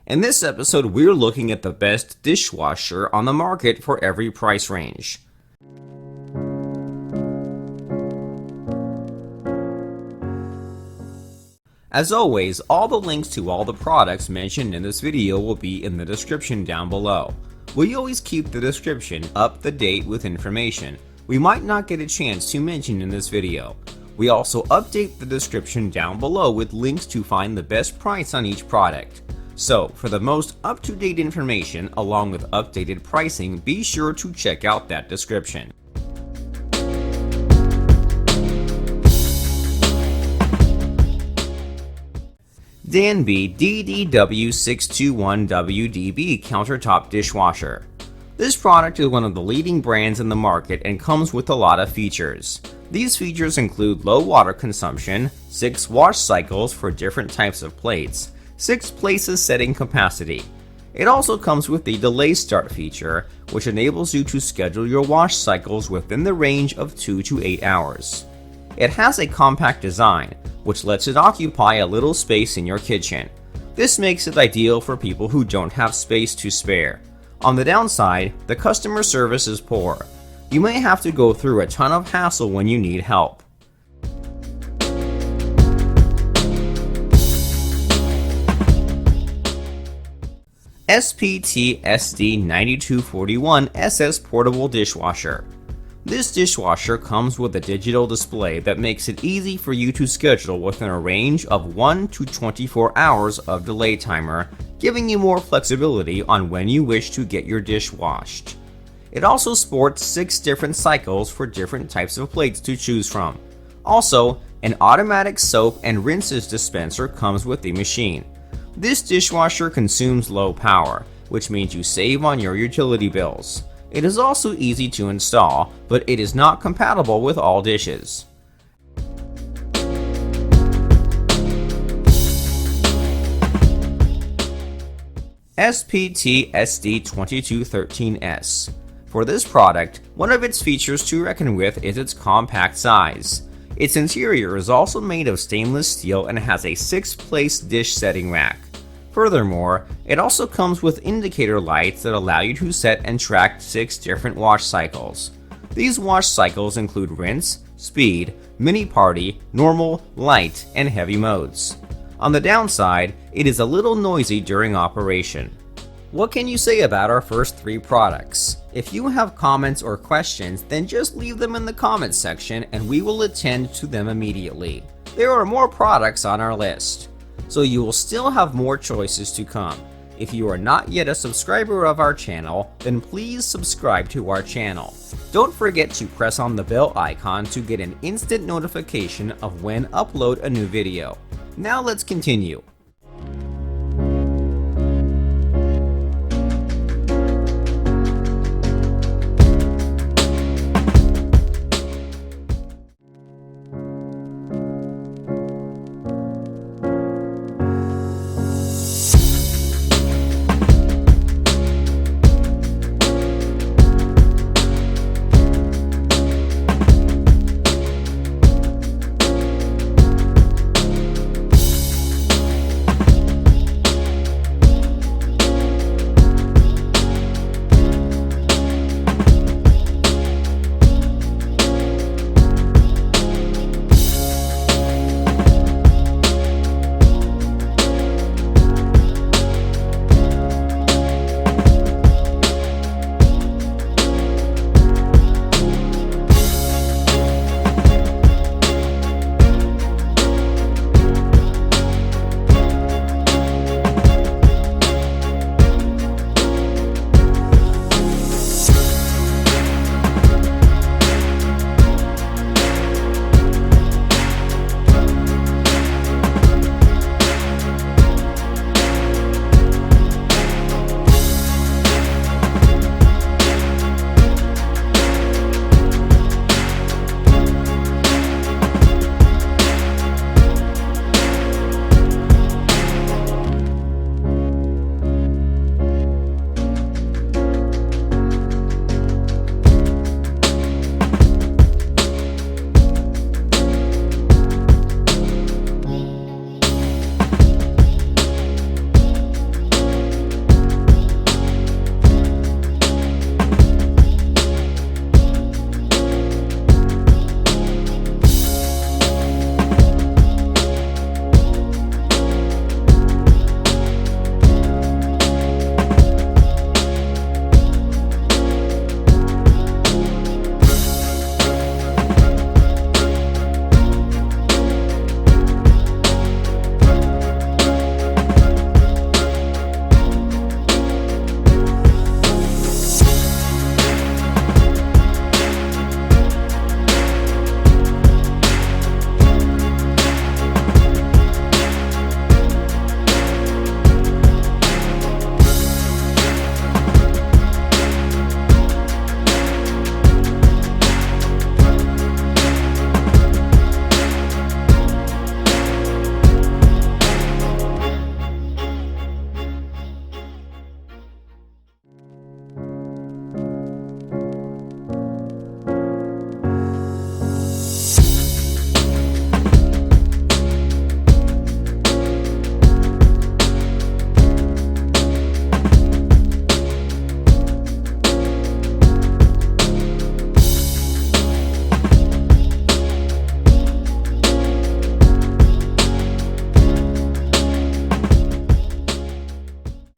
In this episode, we're looking at the best dishwasher on the market for every price range. As always, all the links to all the products mentioned in this video will be in the description down below. We always keep the description up to date with information we might not get a chance to mention in this video. We also update the description down below with links to find the best price on each product. So, for the most up-to-date information along with updated pricing, be sure to check out that description. Danby DDW621WDB Countertop Dishwasher. This product is one of the leading brands in the market and comes with a lot of features. These features include low water consumption, 6 wash cycles for different types of plates, 6 places setting capacity. It also comes with the delay start feature, which enables you to schedule your wash cycles within the range of 2 to 8 hours. It has a compact design, which lets it occupy a little space in your kitchen. This makes it ideal for people who don't have space to spare. On the downside, the customer service is poor. You may have to go through a ton of hassle when you need help. SPT-SD9241SS Portable Dishwasher. This dishwasher comes with a digital display that makes it easy for you to schedule within a range of 1 to 24 hours of delay timer, giving you more flexibility on when you wish to get your dish washed. It also sports 6 different cycles for different types of plates to choose from. Also, an automatic soap and rinses dispenser comes with the machine. This dishwasher consumes low power, which means you save on your utility bills. It is also easy to install, but it is not compatible with all dishes. SPT-SD2213S. For this product, one of its features to reckon with is its compact size. Its interior is also made of stainless steel and has a 6-place dish setting rack. Furthermore, it also comes with indicator lights that allow you to set and track 6 different wash cycles. These wash cycles include rinse, speed, mini party, normal, light, and heavy modes. On the downside, it is a little noisy during operation. What can you say about our first 3 products? If you have comments or questions, then just leave them in the comments section and we will attend to them immediately. There are more products on our list, so you will still have more choices to come. If you are not yet a subscriber of our channel, then please subscribe to our channel. Don't forget to press on the bell icon to get an instant notification of when upload a new video. Now let's continue.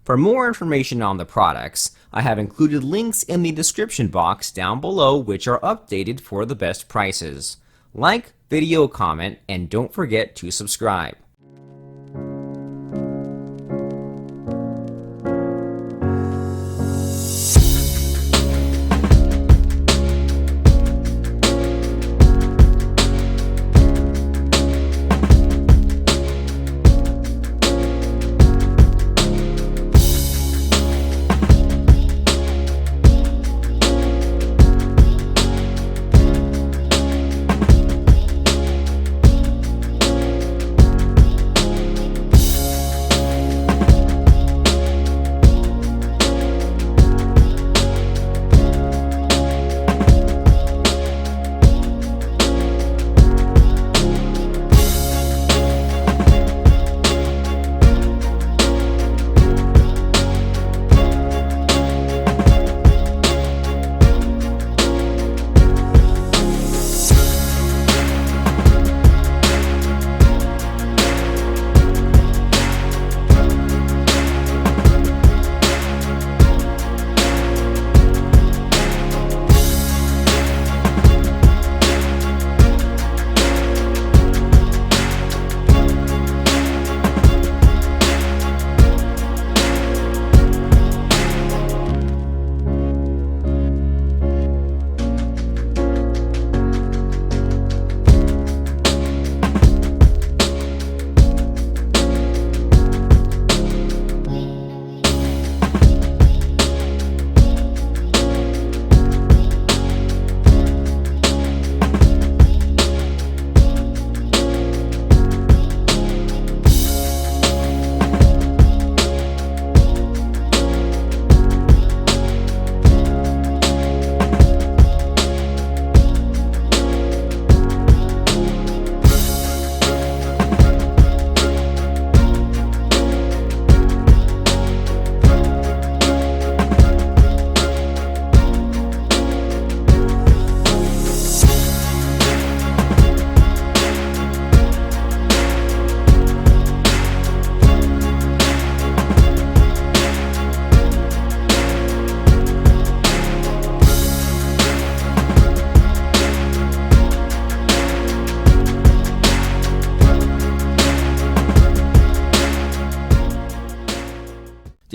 For more information on the products, I have included links in the description box down below which are updated for the best prices. Like, video, comment, and don't forget to subscribe.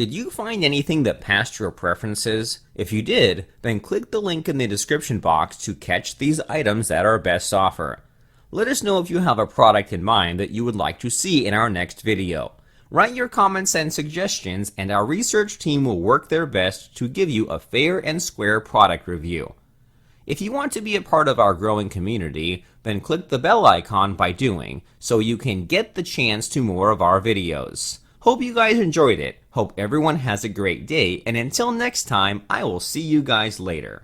Did you find anything that passed your preferences? If you did, then click the link in the description box to catch these items at our best offer. Let us know if you have a product in mind that you would like to see in our next video. Write your comments and suggestions, and our research team will work their best to give you a fair and square product review. If you want to be a part of our growing community, then click the bell icon by doing, so you can get the chance to more of our videos. Hope you guys enjoyed it. Hope everyone has a great day, and until next time, I will see you guys later.